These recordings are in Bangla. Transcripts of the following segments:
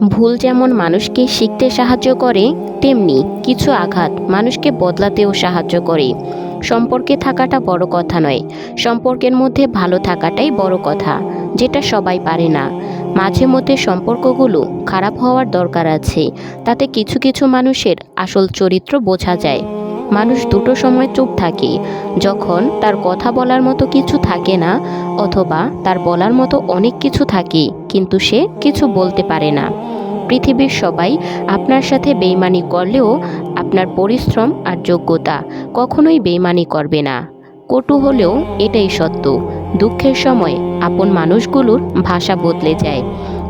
ভুল যেমন মানুষকে শিখতে সাহায্য করে, তেমনি কিছু আঘাত মানুষকে বদলাতেও সাহায্য করে। সম্পর্কে থাকাটা বড় কথা নয়, সম্পর্কের মধ্যে ভালো থাকাটাই বড় কথা, যেটা সবাই পারে না। মাঝে মধ্যে সম্পর্কগুলো খারাপ হওয়ার দরকার আছে, তাতে কিছু কিছু মানুষের আসল চরিত্র বোঝা যায়। মানুষ দুটো সময় চুপ থাকে, যখন তার কথা বলার মতো কিছু থাকে না, অথবা তার বলার মতো অনেক কিছু থাকে কিন্তু সে কিছু বলতে পারে না। পৃথিবীর সবাই আপনার সাথে বেইমানি করলেও আপনার পরিশ্রম আর যোগ্যতা কখনোই বেইমানি করবে না। কটু হলেও এটাই সত্য, দুঃখের সময় আপন মানুষগুলোর ভাষা বদলে যায়।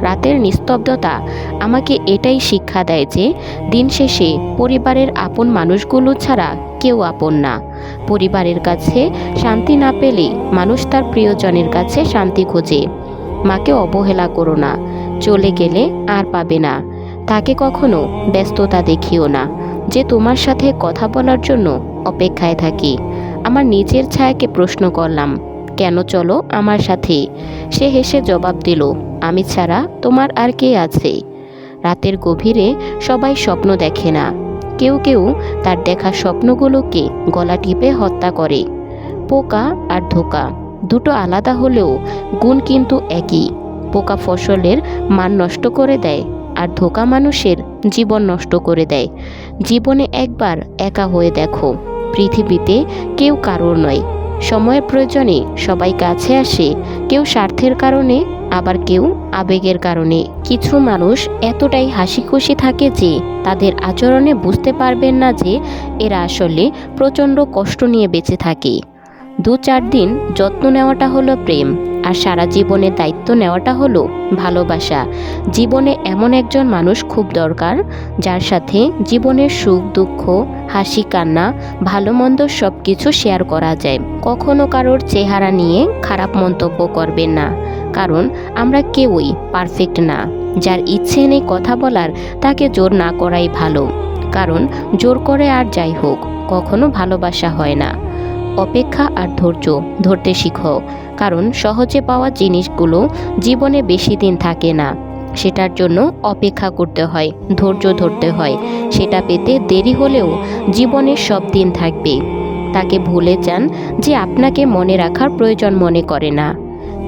রাতের নিস্তব্ধতা আমাকে এটাই শিক্ষা দেয় যে দিন শেষে পরিবারের আপন মানুষগুলো ছাড়া কেউ আপন না। পরিবারের কাছে শান্তি না পেলে মানুষ তার প্রিয়জনের কাছে শান্তি খোঁজে। মাকে অবহেলা করো না, চলে গেলে আর পাবে না। তাকে কখনো ব্যস্ততা দেখিও না, যে তোমার সাথে কথা বলার জন্য অপেক্ষায় থাকি। আমার নিজের ছায়াকে প্রশ্ন করলাম, কেন চলো আমার সাথে? সে হেসে জবাব দিল, আমি ছাড়া তোমার আর কে আছে? রাতের গভীরে সবাই স্বপ্ন দেখে না, কেউ কেউ তার দেখা স্বপ্নগুলোকে গলা টিপে হত্যা করে। পোকা আর ধোঁকা দুটো আলাদা হলেও গুণ কিন্তু একই। পোকা ফসলের মান নষ্ট করে দেয়, আর ধোঁকা মানুষের জীবন নষ্ট করে দেয়। জীবনে একবার একা হয়ে দেখো, পৃথিবীতে কেউ কারোর নয়। সময়ের প্রয়োজনে সবাই কাছে আসে, কেউ স্বার্থের কারণে, আবার কেউ আবেগের কারণে। কিছু মানুষ এতটাই হাসি খুশি থাকে যে তাদের আচরণে বুঝতে পারবেন না যে এরা আসলে প্রচণ্ড কষ্ট নিয়ে বেঁচে থাকে। 2-4 দিন যত্ন নেওয়াটা হলো প্রেম, আর সারা জীবনের দায়িত্ব নেওয়াটা হলো ভালোবাসা। জীবনে এমন একজন মানুষ খুব দরকার, যার সাথে জীবনের সুখ দুঃখ, হাসি কান্না, ভালো মন্দ সব কিছু শেয়ার করা যায়। কখনো কারোর চেহারা নিয়ে খারাপ মন্তব্য করবেন না, কারণ আমরা কেউই পারফেক্ট না। যার ইচ্ছে নেই কথা বলার, তাকে জোর না করাই ভালো, কারণ জোর করে আর যাই হোক কখনো ভালোবাসা হয় না। অপেক্ষা আর ধৈর্য ধরতে শিখো, কারণ সহজে পাওয়া জিনিসগুলো জীবনে বেশি দিন থাকে না। সেটার জন্য অপেক্ষা করতে হয়, ধৈর্য ধরতে হয়। সেটা পেতে দেরি হলেও জীবনের সব দিন থাকবে। তাকে ভুলে যান যে আপনাকে মনে রাখার প্রয়োজন মনে করে না।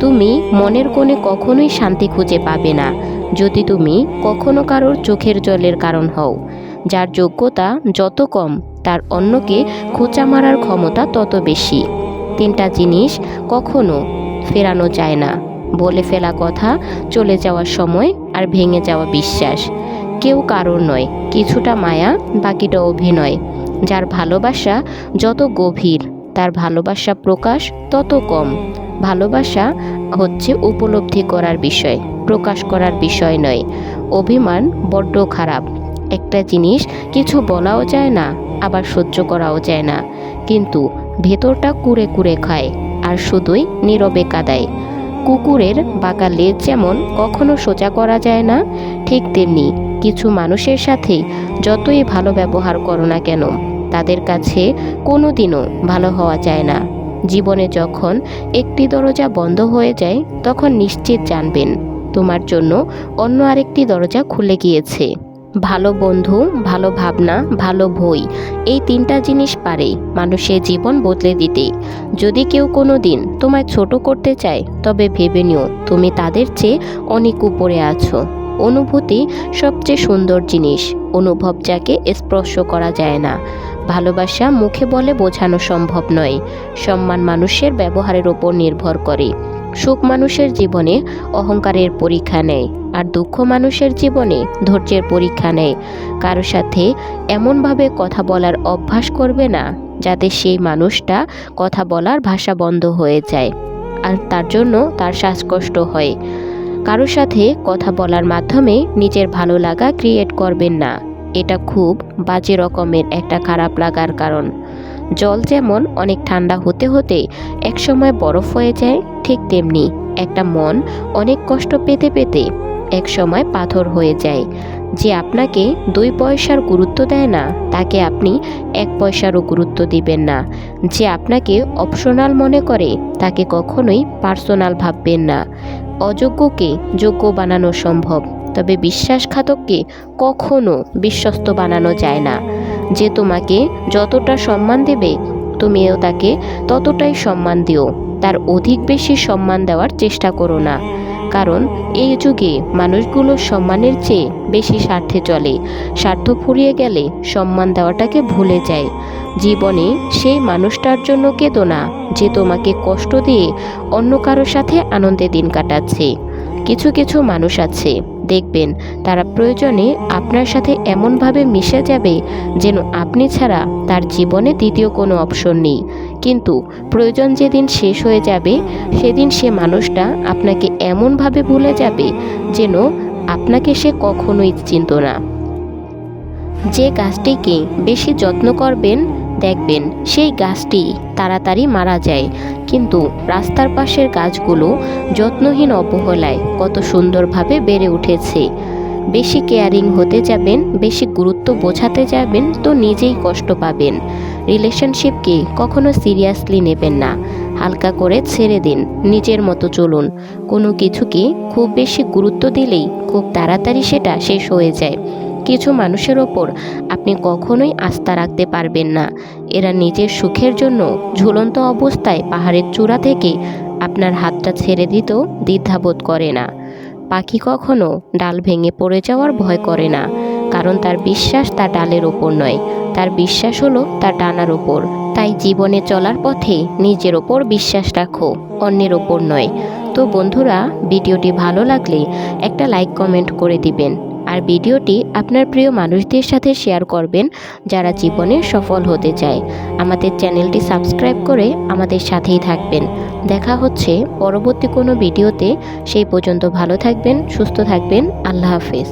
তুমি মনের কোণে কখনোই শান্তি খুঁজে পাবে না যদি তুমি কখনো কারোর চোখের জলের কারণ হও। যার যোগ্যতা যত কম, তার অন্যকে খোঁচা মারার ক্ষমতা তত বেশি। 3টা জিনিস কখনো ফেরানো যায় না: বলে ফেলা কথা, চলে যাওয়ার সময়, আর ভেঙে যাওয়া বিশ্বাস। কেউ কারোর নয়, কিছুটা মায়া, বাকিটা অভিনয়। যার ভালোবাসা যত গভীর, তার ভালোবাসা প্রকাশ তত কম। ভালোবাসা হচ্ছে উপলব্ধি করার বিষয়, প্রকাশ করার বিষয় নয়। অভিমান বড্ড খারাপ। একটা জিনিস কিছু বলাও যায় না, আবার সহ্য করাও যায় না, কিন্তু ভেতরটা কুরে কুরে খায় আর শুধুই নীরবে কাঁদায়। কুকুরের বাঁকা লেজ যেমন কখনো সোজা করা যায় না, ঠিক তেমনি কিছু মানুষের সাথে যতই ভালো ব্যবহার করো না কেন, তাদের কাছে কোনোদিনও ভালো হওয়া যায় না। জীবনে যখন একটি দরজা বন্ধ হয়ে যায়, তখন নিশ্চিত জানবেন তোমার জন্য অন্য আরেকটি দরজা খুলে গিয়েছে। ভালো বন্ধু, ভালো ভাবনা, ভালো বই, এই 3টা জিনিস পারে মানুষের জীবন বদলে দিতে। যদি কেউ কোনো দিন তোমায় ছোট করতে চায়, তবে ভেবে নিও তুমি তাদের চেয়ে অনেক উপরে আছো। অনুভূতি সবচেয়ে সুন্দর জিনিস, অনুভব যাকে স্পর্শ করা যায় না। ভালোবাসা মুখে বলে বোঝানো সম্ভব নয়। সম্মান মানুষের ব্যবহারের ওপর নির্ভর করে। সুখ মানুষের জীবনে অহংকারের পরীক্ষা নেয়, আর দুঃখ মানুষের জীবনে ধৈর্যের পরীক্ষা নেয়। কারো সাথে এমনভাবে কথা বলার অভ্যাস করবে না যাতে সেই মানুষটা কথা বলার ভাষা বন্ধ হয়ে যায়, আর তার জন্য তার শ্বাসকষ্ট হয়। কারো সাথে কথা বলার মাধ্যমে নিজের ভালো লাগা ক্রিয়েট করবেন না, এটা খুব বাজে রকমের একটা খারাপ লাগার কারণ। জল যেমন অনেক ঠান্ডা হতে হতে একসময় বরফ হয়ে যায়, ঠিক তেমনি একটা মন অনেক কষ্ট পেতে পেতে একসময় পাথর হয়ে যায়। যে আপনাকে 2 পয়সার গুরুত্ব দেয় না, তাকে আপনি 1 পয়সারও গুরুত্ব দিবেন না। যে আপনাকে অপশনাল মনে করে, তাকে কখনোই পার্সোনাল ভাববেন না। অযোগ্যকে যোগ্য বানানো সম্ভব, তবে বিশ্বাসঘাতককে কখনো বিশ্বস্ত বানানো যায় না। যে তোমাকে যতটা সম্মান দেবে তুমিও তাকে ততটাই সম্মান দিও, তার অধিক বেশি সম্মান দেওয়ার চেষ্টা করো না। কারণ এই যুগে মানুষগুলো সম্মানের চেয়ে বেশি স্বার্থে চলে। স্বার্থ ফুরিয়ে গেলে সম্মান দেওয়াটাকে ভুলে যায়। জীবনে সেই মানুষটার জন্য কেঁদো না যে তোমাকে কষ্ট দিয়ে অন্য কারোর সাথে আনন্দে দিন কাটাচ্ছে। কিছু কিছু মানুষ আছে, দেখবেন তারা প্রয়োজনে আপনার সাথে এমনভাবে মিশে যাবে যেন আপনি ছাড়া তার জীবনে দ্বিতীয় কোনো অপশন নেই। কিন্তু প্রয়োজন যেদিন শেষ হয়ে যাবে সেদিন সে মানুষটা আপনাকে এমনভাবে ভুলে যাবে যেন আপনাকে সে কখনোই চিনত না। যে গাছটিকে বেশি যত্ন করবেন দেখবেন সেই গাছটি তাড়াতাড়ি মারা যায়, কিন্তু রাস্তার পাশের গাছগুলো যত্নহীন অবহেলায় কত সুন্দরভাবে বেড়ে উঠেছে। বেশি কেয়ারিং হতে যাবেন, বেশি গুরুত্ব বোঝাতে যাবেন তো নিজেই কষ্ট পাবেন। রিলেশনশিপকে কখনো সিরিয়াসলি নেবেন না, হালকা করে ছেড়ে দিন, নিজের মতো চলুন। কোনো কিছুকে খুব বেশি গুরুত্ব দিলেই খুব তাড়াতাড়ি সেটা শেষ হয়ে যায়। কিছু মানুষের ওপর আপনি কখনোই আস্থা রাখতে পারবেন না। এরা নিজের সুখের জন্য ঝুলন্ত অবস্থায় পাহাড়ের চূড়া থেকে আপনার হাতটা ছেড়ে দিতেও দ্বিধাবোধ করে না। পাখি কখনো ডাল ভেঙে পড়ে যাওয়ার ভয় করে না, কারণ তার বিশ্বাস তার ডালের ওপর নয়, তার বিশ্বাস হলো তার ডানার ওপর। তাই জীবনে চলার পথে নিজের ওপর বিশ্বাস রাখো, অন্যের ওপর নয়। তো বন্ধুরা, ভিডিওটি ভালো লাগলে একটা লাইক কমেন্ট করে দিবেন, আর ভিডিওটি আপনার প্রিয় মানুষদের সাথে শেয়ার করবেন যারা জীবনে সফল হতে চায়। আমাদের চ্যানেলটি সাবস্ক্রাইব করে আমাদের সাথেই থাকবেন। দেখা হচ্ছে পরবর্তী কোনো ভিডিওতে। সেই পর্যন্ত ভালো থাকবেন, সুস্থ থাকবেন। আল্লাহ হাফেজ।